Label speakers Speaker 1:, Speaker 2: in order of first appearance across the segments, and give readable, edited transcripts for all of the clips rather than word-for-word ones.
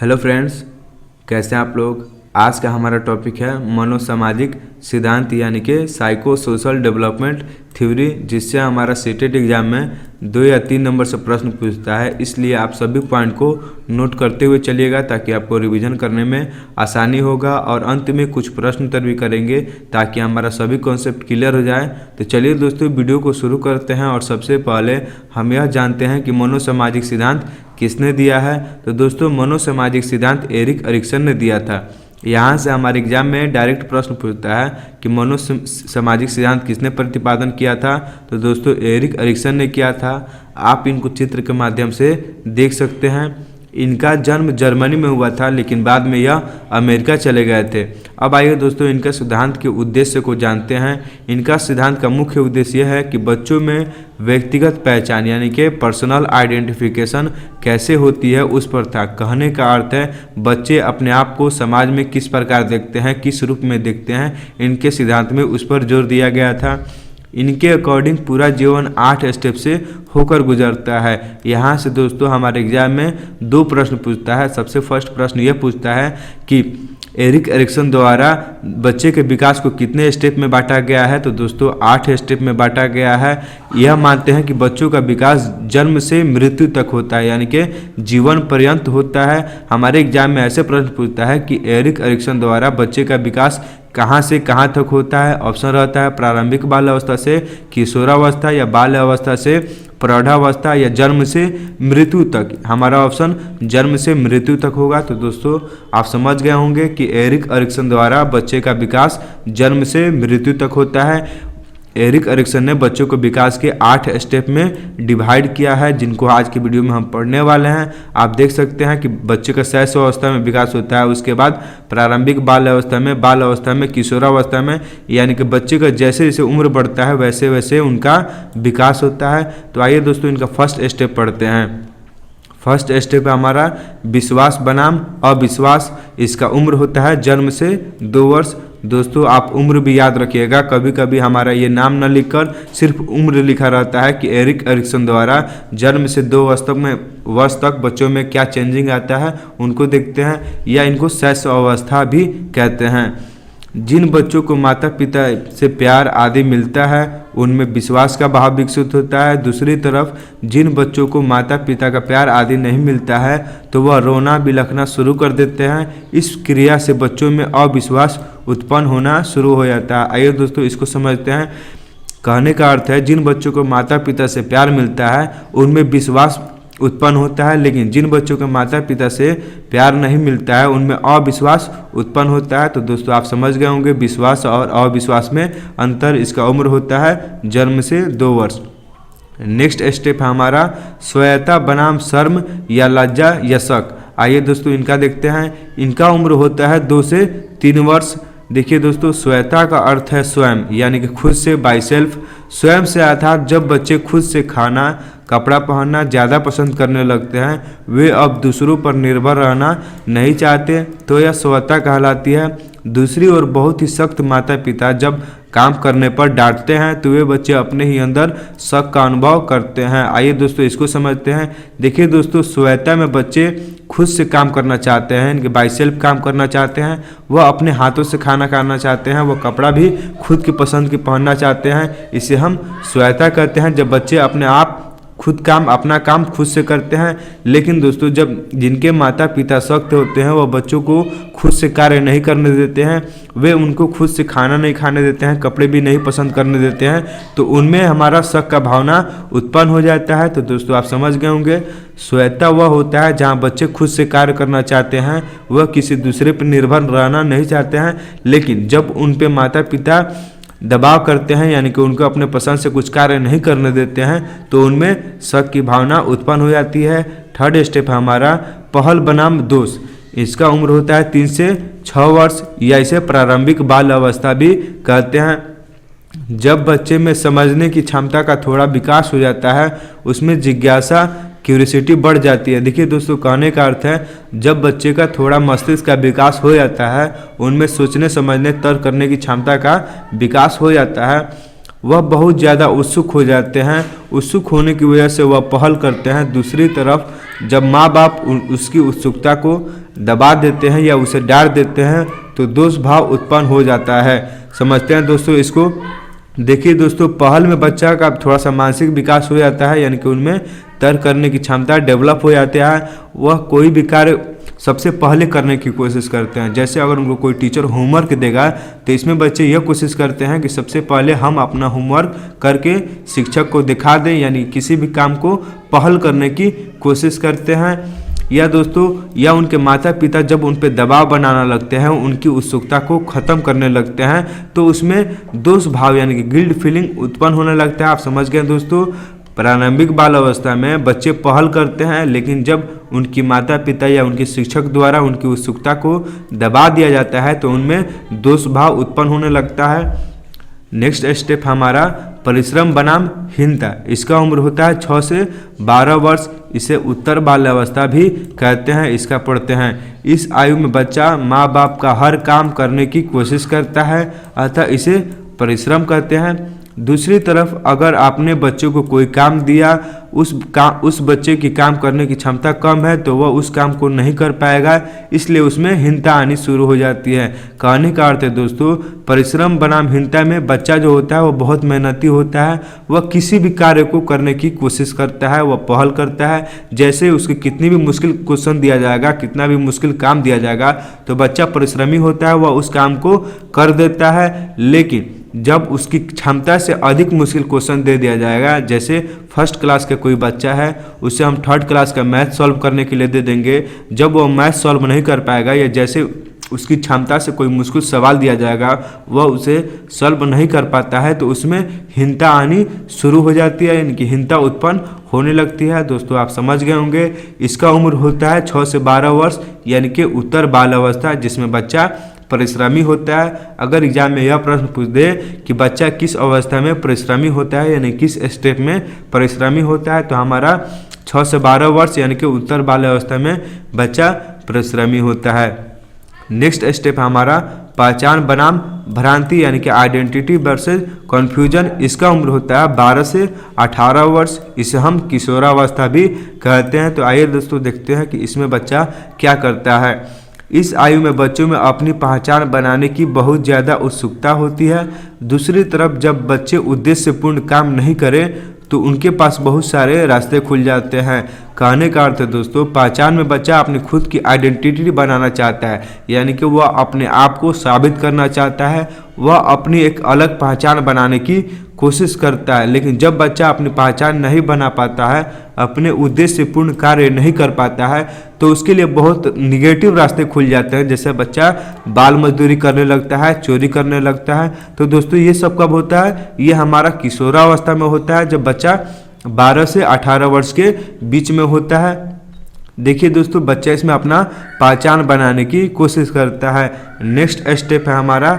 Speaker 1: Hello friends, कैसे हैं आप लोग। आज का हमारा टॉपिक है मनोसामाजिक सिद्धांत यानी कि साइको सोशल डेवलपमेंट थ्योरी, जिससे हमारा सीटेट एग्जाम में 2 या 3 नंबर से प्रश्न पूछता है। इसलिए आप सभी पॉइंट को नोट करते हुए चलिएगा ताकि आपको रिवीजन करने में आसानी होगा, और अंत में कुछ प्रश्न उत्तर भी करेंगे ताकि हमारा सभी कॉन्सेप्ट क्लियर हो जाए। तो चलिए दोस्तों, वीडियो को शुरू करते हैं। और सबसे पहले हम यह जानते हैं कि मनोसामाजिक सिद्धांत किसने दिया है। तो दोस्तों, मनोसामाजिक सिद्धांत एरिक एरिक्सन ने दिया था। यहाँ से हमारे एग्जाम में डायरेक्ट प्रश्न पूछता है कि मनोसामाजिक सिद्धांत किसने प्रतिपादन किया था। तो दोस्तों, एरिक एरिक्सन ने किया था। आप इनको चित्र के माध्यम से देख सकते हैं। इनका जन्म जर्मनी में हुआ था, लेकिन बाद में यह अमेरिका चले गए थे। अब आइए दोस्तों, इनका सिद्धांत के उद्देश्य को जानते हैं। इनका सिद्धांत का मुख्य उद्देश्य यह है कि बच्चों में व्यक्तिगत पहचान यानी कि पर्सनल आइडेंटिफिकेशन कैसे होती है उस पर था। कहने का अर्थ है बच्चे अपने आप को समाज में किस प्रकार देखते हैं, किस रूप में देखते हैं, इनके सिद्धांत में उस पर जोर दिया गया था। इनके अकॉर्डिंग पूरा जीवन 8 स्टेप से होकर गुजरता है। यहाँ से दोस्तों हमारे एग्जाम में 2 प्रश्न पूछता है। सबसे फर्स्ट प्रश्न यह पूछता है कि एरिक एरिक्सन द्वारा बच्चे के विकास को कितने स्टेप में बांटा गया है। तो दोस्तों 8 स्टेप में बांटा गया है। यह मानते हैं कि बच्चों का विकास जन्म से मृत्यु तक होता है, यानी कि जीवन पर्यंत होता है। हमारे एग्जाम में ऐसे प्रश्न पूछता है कि एरिक एरिक्सन द्वारा बच्चे का विकास कहाँ से कहाँ तक होता है। ऑप्शन रहता है प्रारंभिक बाल अवस्था से किशोरावस्था, या बाल अवस्था से प्रौढ़ावस्था, या जन्म से मृत्यु तक। हमारा ऑप्शन जन्म से मृत्यु तक होगा। तो दोस्तों आप समझ गए होंगे कि एरिक एरिक्सन द्वारा बच्चे का विकास जन्म से मृत्यु तक होता है। एरिक एरिक्सन ने बच्चों को विकास के 8 स्टेप में डिवाइड किया है, जिनको आज की वीडियो में हम पढ़ने वाले हैं। आप देख सकते हैं कि बच्चे का शैशव अवस्था में विकास होता है, उसके बाद प्रारंभिक बाल अवस्था में किशोरावस्था में, यानी कि बच्चे का जैसे जैसे उम्र बढ़ता है वैसे वैसे उनका विकास होता है। तो आइए दोस्तों, इनका फर्स्ट स्टेप पढ़ते हैं। फर्स्ट स्टेप है हमारा विश्वास बनाम अविश्वास। इसका उम्र होता है जन्म से 2 वर्ष। दोस्तों आप उम्र भी याद रखिएगा, कभी कभी हमारा ये नाम न लिखकर सिर्फ उम्र लिखा रहता है कि एरिक एरिक्सन द्वारा जन्म से 2 वर्ष तक बच्चों में क्या चेंजिंग आता है उनको देखते हैं, या इनको शैशव अवस्था भी कहते हैं। जिन बच्चों को माता पिता से प्यार आदि मिलता है उनमें विश्वास का भाव विकसित होता है। दूसरी तरफ जिन बच्चों को माता पिता का प्यार आदि नहीं मिलता है तो वह रोना बिलखना शुरू कर देते हैं। इस क्रिया से बच्चों में अविश्वास उत्पन्न होना शुरू हो जाता है। आइए दोस्तों इसको समझते हैं। कहने का अर्थ है जिन बच्चों को माता पिता से प्यार मिलता है उनमें विश्वास उत्पन्न होता है, लेकिन जिन बच्चों को माता पिता से प्यार नहीं मिलता है उनमें अविश्वास उत्पन्न होता है। तो दोस्तों आप समझ गए होंगे विश्वास और अविश्वास में अंतर। इसका उम्र होता है जन्म से 2 वर्ष। नेक्स्ट स्टेप है हमारा स्वायत्ता बनाम शर्म या लज्जा या शक। आइए दोस्तों इनका देखते हैं। इनका उम्र होता है 2 से 3 वर्ष। देखिए दोस्तों, स्वायत्ता का अर्थ है स्वयं, यानी कि खुद से, बाई सेल्फ। स्वयं से अर्थात जब बच्चे खुद से खाना कपड़ा पहनना ज़्यादा पसंद करने लगते हैं, वे अब दूसरों पर निर्भर रहना नहीं चाहते, तो यह स्वायत्ता कहलाती है। दूसरी ओर बहुत ही सख्त माता पिता जब काम करने पर डांटते हैं तो वे बच्चे अपने ही अंदर शक का अनुभव करते हैं। आइए दोस्तों इसको समझते हैं। देखिए दोस्तों, स्वायत्ता में बच्चे खुद से काम करना चाहते हैं, इनके बाई सेल्फ काम करना चाहते हैं, वह अपने हाथों से खाना खाना चाहते हैं, वह कपड़ा भी खुद की पसंद की पहनना चाहते हैं। इसे हम स्वायत्ता कहते हैं, जब बच्चे अपने आप अपना काम खुद से करते हैं। लेकिन दोस्तों जब जिनके माता पिता सख्त होते हैं वह बच्चों को खुद से कार्य नहीं करने देते हैं, वे उनको खुद से खाना नहीं खाने देते हैं, कपड़े भी नहीं पसंद करने देते हैं, तो उनमें हमारा शक का भावना उत्पन्न हो जाता है। तो दोस्तों आप समझ गए होंगे, स्वायत्ता वह होता है जहाँ बच्चे खुद से कार्य करना चाहते हैं, वह किसी दूसरे पर निर्भर रहना नहीं चाहते हैं। लेकिन जब उन पे माता पिता दबाव करते हैं, यानी कि उनको अपने पसंद से कुछ कार्य नहीं करने देते हैं, तो उनमें शक की भावना उत्पन्न हो जाती है। थर्ड स्टेप है हमारा पहल बनाम दोष। इसका उम्र होता है 3 से 6 वर्ष, या इसे प्रारंभिक बाल अवस्था भी कहते हैं। जब बच्चे में समझने की क्षमता का थोड़ा विकास हो जाता है, उसमें जिज्ञासा क्यूरियोसिटी बढ़ जाती है। देखिए दोस्तों, कहने का अर्थ है जब बच्चे का थोड़ा मस्तिष्क का विकास हो जाता है, उनमें सोचने समझने तर्क करने की क्षमता का विकास हो जाता है, वह बहुत ज़्यादा उत्सुक हो जाते हैं। उत्सुक होने की वजह से वह पहल करते हैं। दूसरी तरफ जब माँ बाप उसकी उत्सुकता को दबा देते हैं या उसे डांट देते हैं तो दोष भाव उत्पन्न हो जाता है। समझते हैं दोस्तों इसको। देखिए दोस्तों, पहल में बच्चा का थोड़ा सा मानसिक विकास हो जाता है, यानी कि उनमें तर्क करने की क्षमता डेवलप हो जाती है। वह कोई भी कार्य सबसे पहले करने की कोशिश करते हैं। जैसे अगर उनको कोई टीचर होमवर्क देगा तो इसमें बच्चे यह कोशिश करते हैं कि सबसे पहले हम अपना होमवर्क करके शिक्षक को दिखा दें, यानी किसी भी काम को पहल करने की कोशिश करते हैं। या दोस्तों, या उनके माता पिता जब उन पर दबाव बनाना लगते हैं, उनकी उत्सुकता को ख़त्म करने लगते हैं, तो उसमें दोष भाव यानी कि गिल्ट फीलिंग उत्पन्न होने लगता है। आप समझ गए दोस्तों। प्रारंभिक बाल अवस्था में बच्चे पहल करते हैं, लेकिन जब उनकी माता पिता या उनके शिक्षक द्वारा उनकी उत्सुकता को दबा दिया जाता है तो उनमें दोष भाव उत्पन्न होने लगता है। नेक्स्ट स्टेप हमारा परिश्रम बनाम हीनता। इसका उम्र होता है 6 से 12 वर्ष। इसे उत्तर बाल्यावस्था भी कहते हैं। इसका पढ़ते हैं। इस आयु में बच्चा माँ बाप का हर काम करने की कोशिश करता है, अतः इसे परिश्रम कहते हैं। दूसरी तरफ अगर आपने बच्चे को कोई काम दिया, उस बच्चे की काम करने की क्षमता कम है तो वह उस काम को नहीं कर पाएगा, इसलिए उसमें हीनता आनी शुरू हो जाती है। कहने का अर्थ है दोस्तों, परिश्रम बनाम हीनता में बच्चा जो होता है वह बहुत मेहनती होता है। वह किसी भी कार्य को करने की कोशिश करता है, वह पहल करता है। जैसे उसके कितनी भी मुश्किल क्वेश्चन दिया जाएगा, कितना भी मुश्किल काम दिया जाएगा, तो बच्चा परिश्रमी होता है, वह उस काम को कर देता है। लेकिन जब उसकी क्षमता से अधिक मुश्किल क्वेश्चन दे दिया जाएगा, जैसे फर्स्ट क्लास का कोई बच्चा है, उसे हम थर्ड क्लास का मैथ सॉल्व करने के लिए दे देंगे, जब वो मैथ सॉल्व नहीं कर पाएगा या जैसे उसकी क्षमता से कोई मुश्किल सवाल दिया जाएगा वह उसे सॉल्व नहीं कर पाता है, तो उसमें हीनता आनी शुरू हो जाती है, यानी कि हीनता उत्पन्न होने लगती है। दोस्तों आप समझ गए होंगे। इसका उम्र होता है 6 से 12 वर्ष, यानी कि उत्तर बाल अवस्था, जिसमें बच्चा परिश्रमी होता है। अगर एग्जाम में यह प्रश्न पूछ दे कि बच्चा किस अवस्था में परिश्रमी होता है, यानी किस स्टेप में परिश्रमी होता है, तो हमारा 6 से 12 वर्ष यानी कि उत्तर बाल अवस्था में बच्चा परिश्रमी होता है। नेक्स्ट स्टेप हमारा पहचान बनाम भ्रांति यानी कि आइडेंटिटी वर्सेस कन्फ्यूजन। इसका उम्र होता है 12 से 18 वर्ष। इसे हम किशोरावस्था भी कहते हैं। तो आइए दोस्तों देखते हैं कि इसमें बच्चा क्या करता है। इस आयु में बच्चों में अपनी पहचान बनाने की बहुत ज़्यादा उत्सुकता होती है। दूसरी तरफ जब बच्चे उद्देश्यपूर्ण काम नहीं करें तो उनके पास बहुत सारे रास्ते खुल जाते हैं। कहने का अर्थ है दोस्तों, पहचान में बच्चा अपनी खुद की आइडेंटिटी बनाना चाहता है, यानी कि वह अपने आप को साबित करना चाहता है। वह अपनी एक अलग पहचान बनाने की कोशिश करता है। लेकिन जब बच्चा अपनी पहचान नहीं बना पाता है, अपने उद्देश्यपूर्ण कार्य नहीं कर पाता है, तो उसके लिए बहुत निगेटिव रास्ते खुल जाते हैं। जैसे बच्चा बाल मजदूरी करने लगता है, चोरी करने लगता है। तो दोस्तों ये सब कब होता है? ये हमारा किशोरावस्था में होता है, जब बच्चा 12 से 18 वर्ष के बीच में होता है। देखिए दोस्तों, बच्चा इसमें अपना पहचान बनाने की कोशिश करता है। नेक्स्ट स्टेप है हमारा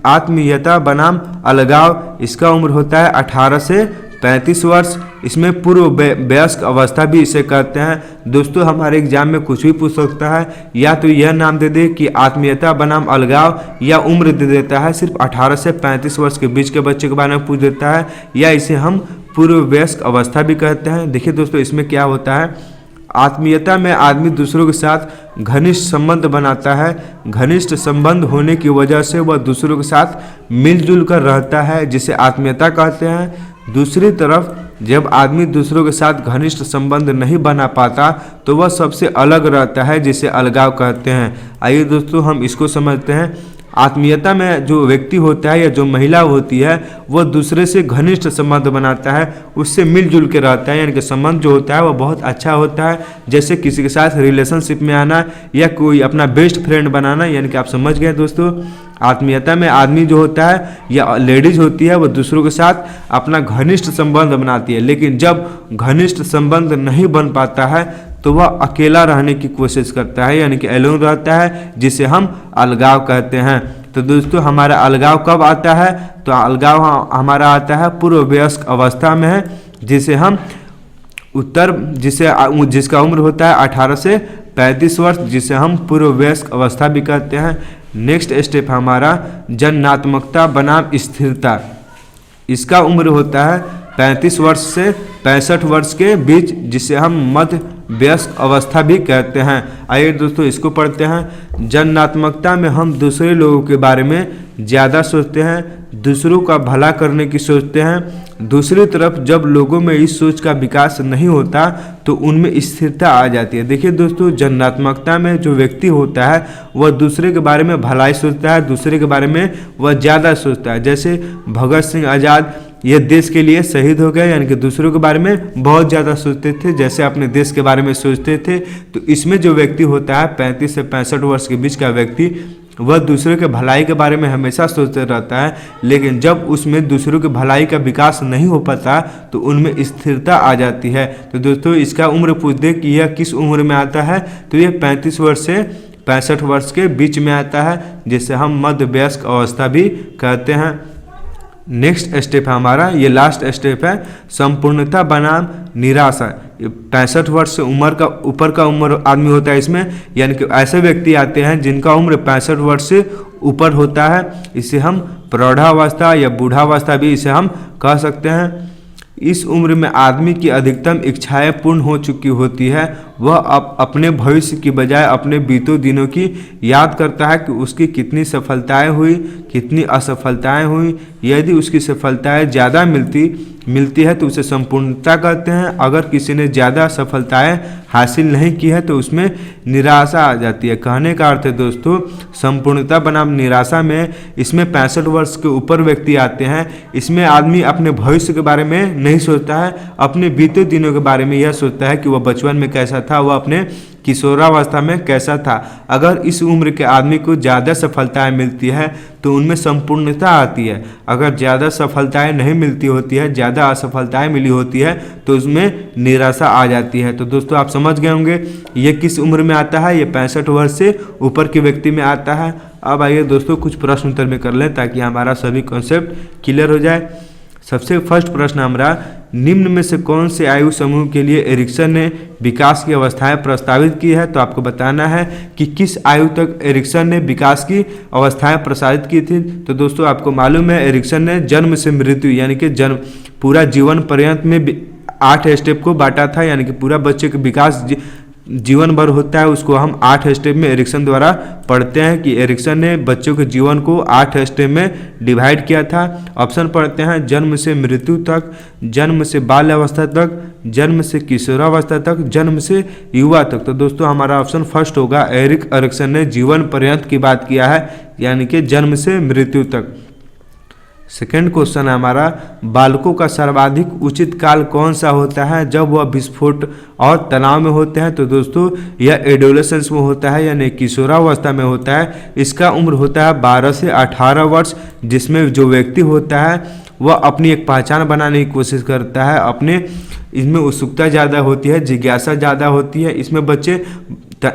Speaker 1: आत्मीयता बनाम अलगाव। इसका उम्र होता है 18 से 35 वर्ष। इसमें पूर्व वयस्क अवस्था भी इसे कहते हैं। दोस्तों हमारे एग्जाम में कुछ भी पूछ सकता है, या तो यह नाम दे दे कि आत्मीयता बनाम अलगाव, या उम्र दे देता है सिर्फ 18 से 35 वर्ष के बीच के बच्चे के बारे में पूछ देता है, या इसे हम पूर्व वयस्क अवस्था भी कहते हैं। देखिए दोस्तों, इसमें क्या होता है, आत्मीयता में आदमी दूसरों के साथ घनिष्ठ संबंध बनाता है। घनिष्ठ संबंध होने की वजह से वह दूसरों के साथ मिलजुल कर रहता है, जिसे आत्मीयता कहते हैं। दूसरी तरफ जब आदमी दूसरों के साथ घनिष्ठ संबंध नहीं बना पाता तो वह सबसे अलग रहता है, जिसे अलगाव कहते हैं। आइए दोस्तों हम इसको समझते हैं। आत्मीयता में जो व्यक्ति होता है या जो महिला होती है वह दूसरे से घनिष्ठ संबंध बनाता है, उससे मिलजुल के रहता है, यानी कि संबंध जो होता है वह बहुत अच्छा होता है। जैसे किसी के साथ रिलेशनशिप में आना या कोई अपना बेस्ट फ्रेंड बनाना, यानी कि आप समझ गए दोस्तों। आत्मीयता में आदमी जो होता है या लेडीज होती है वह दूसरों के साथ अपना घनिष्ठ संबंध बनाती है। लेकिन जब घनिष्ठ संबंध नहीं बन पाता है तो वह अकेला रहने की कोशिश करता है, यानी कि एलोन रहता है, जिसे हम अलगाव कहते हैं। तो दोस्तों हमारा अलगाव कब आता है? तो अलगाव हमारा आता है पूर्व वयस्क अवस्था में है, जिसे हम जिसका उम्र होता है 18 से 35 वर्ष, जिसे हम पूर्व वयस्क अवस्था भी कहते हैं। नेक्स्ट स्टेप हमारा जन्मात्मकता बनाम स्थिरता। इसका उम्र होता है 35 वर्ष से 65 वर्ष के बीच, जिसे हम मध्य वयस्क अवस्था भी कहते हैं। आइए दोस्तों इसको पढ़ते हैं। जननात्मकता में हम दूसरे लोगों के बारे में ज़्यादा सोचते हैं, दूसरों का भला करने की सोचते हैं। दूसरी तरफ जब लोगों में इस सोच का विकास नहीं होता तो उनमें स्थिरता आ जाती है। देखिए दोस्तों, जननात्मकता में जो व्यक्ति होता है वह दूसरे के बारे में भलाई सोचता है, दूसरे के बारे में वह ज़्यादा सोचता है। जैसे भगत सिंह आज़ाद ये देश के लिए शहीद हो गए, यानी कि दूसरों के बारे में बहुत ज़्यादा सोचते थे जैसे अपने देश के बारे में सोचते थे। तो इसमें जो व्यक्ति होता है 35 से 65 वर्ष के बीच का व्यक्ति, वह दूसरों के भलाई के बारे में हमेशा सोचते रहता है, लेकिन जब उसमें दूसरों के भलाई का विकास नहीं हो पाता तो उनमें स्थिरता आ जाती है। तो दोस्तों इसका उम्र पूछ दे कि यह किस उम्र में आता है, तो यह 35 वर्ष से 65 वर्ष के बीच में आता है, जिसे हम मध्य वयस्क अवस्था भी कहते हैं। नेक्स्ट स्टेप है हमारा, ये लास्ट स्टेप है, संपूर्णता बनाम निराशा। 65 वर्ष से उम्र का ऊपर का उम्र आदमी होता है इसमें, यानी कि ऐसे व्यक्ति आते हैं जिनका उम्र 65 वर्ष से ऊपर होता है। इसे हम प्रौढ़ावस्था या बूढ़ावस्था भी इसे हम कह सकते हैं। इस उम्र में आदमी की अधिकतम इच्छाएं पूर्ण हो चुकी होती है। वह अब अपने भविष्य की बजाय अपने बीते दिनों की याद करता है कि उसकी कितनी सफलताएं हुई, कितनी असफलताएं हुई। यदि उसकी सफलताएं ज़्यादा मिलती है तो उसे संपूर्णता कहते हैं। अगर किसी ने ज़्यादा सफलताएं हासिल नहीं की है तो उसमें निराशा आ जाती है। कहने का अर्थ है दोस्तों, संपूर्णता बनाम निराशा में इसमें 65 वर्ष के ऊपर व्यक्ति आते हैं। इसमें आदमी अपने भविष्य के बारे में नहीं सोचता है, अपने बीते दिनों के बारे में यह सोचता है कि वह बचपन में कैसा था, वह अपने किशोरावस्था में कैसा था। अगर इस उम्र के आदमी को ज़्यादा सफलताएं मिलती है तो उनमें संपूर्णता आती है। अगर ज़्यादा सफलताएं नहीं मिलती होती है, ज़्यादा असफलताएं मिली होती है तो उसमें निराशा आ जाती है। तो दोस्तों आप समझ गए होंगे ये किस उम्र में आता है, ये 65 वर्ष से ऊपर के व्यक्ति में आता है। अब आइए दोस्तों कुछ प्रश्न उत्तर में कर लें ताकि हमारा सभी कॉन्सेप्ट क्लियर हो जाए। सबसे फर्स्ट प्रश्न हमारा, निम्न में से कौन से आयु समूह के लिए एरिक्सन ने विकास की अवस्थाएं प्रस्तावित की है। तो आपको बताना है कि किस आयु तक एरिक्सन ने विकास की अवस्थाएं प्रसारित की थी। तो दोस्तों आपको मालूम है एरिक्सन ने जन्म से मृत्यु यानी कि जन्म पूरा जीवन पर्यंत में 8 स्टेप को बांटा था, यानी कि पूरा बच्चे का विकास जीवन भर होता है, उसको हम 8 स्टेप में एरिक्सन द्वारा पढ़ते हैं कि एरिक्सन ने बच्चों के जीवन को 8 स्टेप में डिवाइड किया था। ऑप्शन पढ़ते हैं, जन्म से मृत्यु तक, जन्म से बाल्यावस्था तक, जन्म से किशोरावस्था तक, जन्म से युवा तक। तो दोस्तों हमारा ऑप्शन फर्स्ट होगा, एरिक्सन ने जीवन पर्यंत की बात किया है, यानी कि जन्म से मृत्यु तक। सेकेंड क्वेश्चन है हमारा, बालकों का सर्वाधिक उचित काल कौन सा होता है जब वह विस्फोट और तनाव में होते हैं। तो दोस्तों यह एडोलेसेंस में होता है, यानी किशोरावस्था में होता है। इसका उम्र होता है 12 से 18 वर्ष, जिसमें जो व्यक्ति होता है वह अपनी एक पहचान बनाने की कोशिश करता है, इसमें उत्सुकता ज़्यादा होती है, जिज्ञासा ज़्यादा होती है। इसमें बच्चे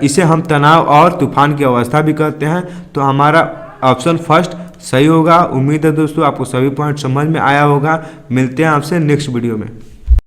Speaker 1: इसे हम तनाव और तूफान की अवस्था भी कहते हैं। तो हमारा ऑप्शन फर्स्ट सही होगा। उम्मीद है दोस्तों आपको सभी पॉइंट समझ में आया होगा। मिलते हैं आपसे नेक्स्ट वीडियो में।